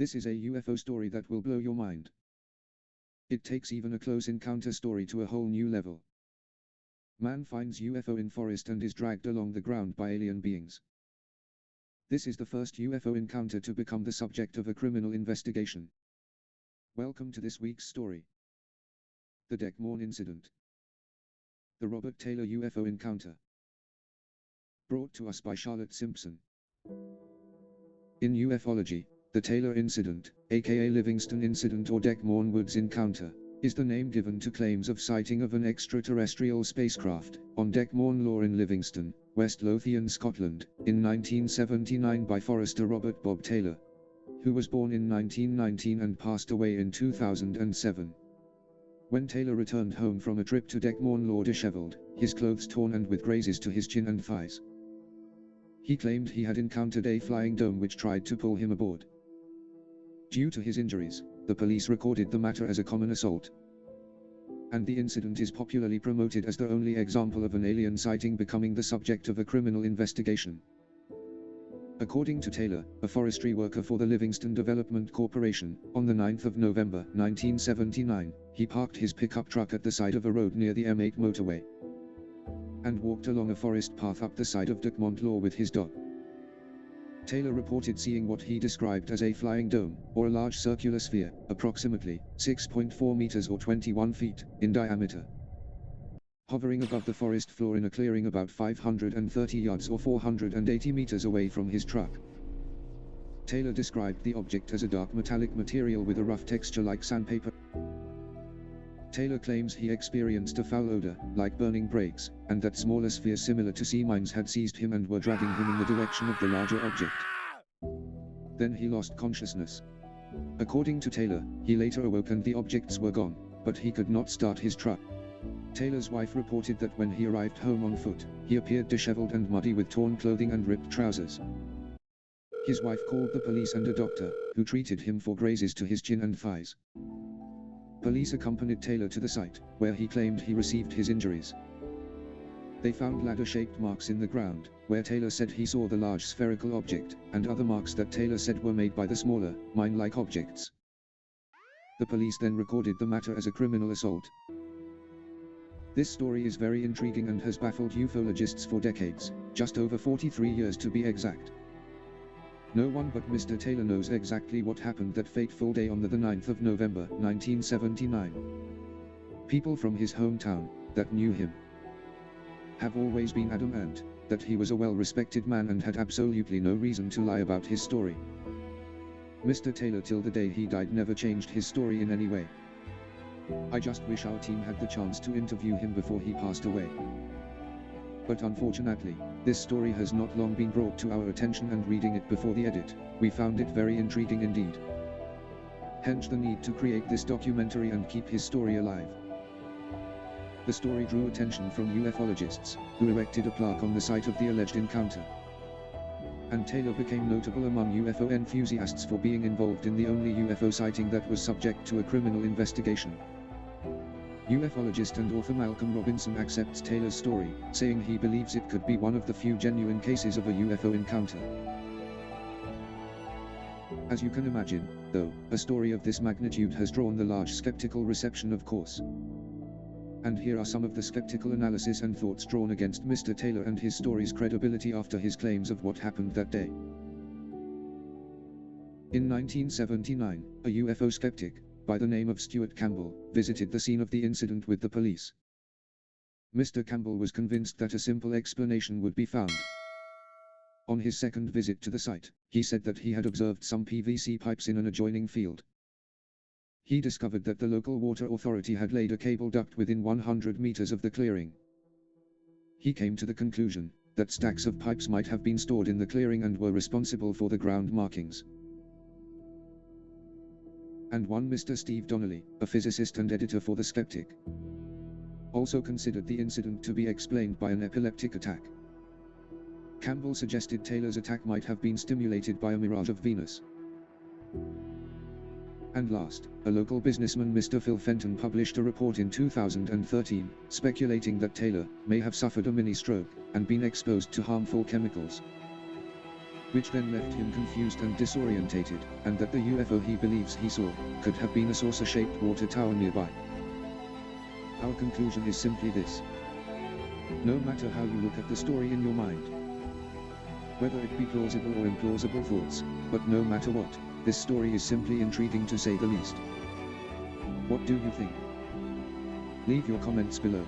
This is a UFO story that will blow your mind. It takes even a close encounter story to a whole new level. Man finds UFO in forest and is dragged along the ground by alien beings. This is the first UFO encounter to become the subject of a criminal investigation. Welcome to this week's story. The Dechmont Incident. The Robert Taylor UFO Encounter. Brought to us by Charlotte Simpson. In ufology, the Taylor Incident, aka Livingston Incident or Dechmont Woods Encounter, is the name given to claims of sighting of an extraterrestrial spacecraft on Dechmont Law in Livingston, West Lothian, Scotland, in 1979 by forester Robert Bob Taylor, who was born in 1919 and passed away in 2007. When Taylor returned home from a trip to Dechmont Law disheveled, his clothes torn and with grazes to his chin and thighs, he claimed he had encountered a flying dome which tried to pull him aboard. Due to his injuries, the police recorded the matter as a common assault, and the incident is popularly promoted as the only example of an alien sighting becoming the subject of a criminal investigation. According to Taylor, a forestry worker for the Livingston Development Corporation, on the 9th of November, 1979, he parked his pickup truck at the side of a road near the M8 motorway and walked along a forest path up the side of Dechmont Law with his dog. Taylor reported seeing what he described as a flying dome, or a large circular sphere, approximately 6.4 meters or 21 feet, in diameter, hovering above the forest floor in a clearing about 530 yards or 480 meters away from his truck. Taylor described the object as a dark metallic material with a rough texture like sandpaper. Taylor claims he experienced a foul odor, like burning brakes, and that smaller spheres similar to sea mines had seized him and were dragging him in the direction of the larger object. Then he lost consciousness. According to Taylor, he later awoke and the objects were gone, but he could not start his truck. Taylor's wife reported that when he arrived home on foot, he appeared disheveled and muddy with torn clothing and ripped trousers. His wife called the police and a doctor, who treated him for grazes to his chin and thighs. Police accompanied Taylor to the site, where he claimed he received his injuries. They found ladder-shaped marks in the ground, where Taylor said he saw the large spherical object, and other marks that Taylor said were made by the smaller, mine-like objects. The police then recorded the matter as a criminal assault. This story is very intriguing and has baffled ufologists for decades, just over 43 years to be exact. No one but Mr. Taylor knows exactly what happened that fateful day on the 9th of November, 1979. People from his hometown, that knew him, have always been adamant that he was a well-respected man and had absolutely no reason to lie about his story. Mr. Taylor till the day he died never changed his story in any way. I just wish our team had the chance to interview him before he passed away. But unfortunately, this story has not long been brought to our attention, and reading it before the edit, we found it very intriguing indeed. Hence the need to create this documentary and keep his story alive. The story drew attention from ufologists, who erected a plaque on the site of the alleged encounter. And Taylor became notable among UFO enthusiasts for being involved in the only UFO sighting that was subject to a criminal investigation. Ufologist and author Malcolm Robinson accepts Taylor's story, saying he believes it could be one of the few genuine cases of a UFO encounter. As you can imagine, though, a story of this magnitude has drawn the large skeptical reception, of course. And here are some of the skeptical analysis and thoughts drawn against Mr. Taylor and his story's credibility after his claims of what happened that day. In 1979, a UFO skeptic, by the name of Stuart Campbell, visited the scene of the incident with the police. Mr. Campbell was convinced that a simple explanation would be found. On his second visit to the site, he said that he had observed some PVC pipes in an adjoining field. He discovered that the local water authority had laid a cable duct within 100 meters of the clearing. He came to the conclusion that stacks of pipes might have been stored in the clearing and were responsible for the ground markings. And one Mr. Steve Donnelly, a physicist and editor for The Skeptic, also considered the incident to be explained by an epileptic attack. Campbell suggested Taylor's attack might have been stimulated by a mirage of Venus. And last, a local businessman, Mr. Phil Fenton, published a report in 2013, speculating that Taylor may have suffered a mini-stroke and been exposed to harmful chemicals. which then left him confused and disorientated, and that the UFO he believes he saw could have been a saucer-shaped water tower nearby. Our conclusion is simply this. No matter how you look at the story in your mind, whether it be plausible or implausible thoughts, but no matter what, this story is simply intriguing to say the least. What do you think? Leave your comments below.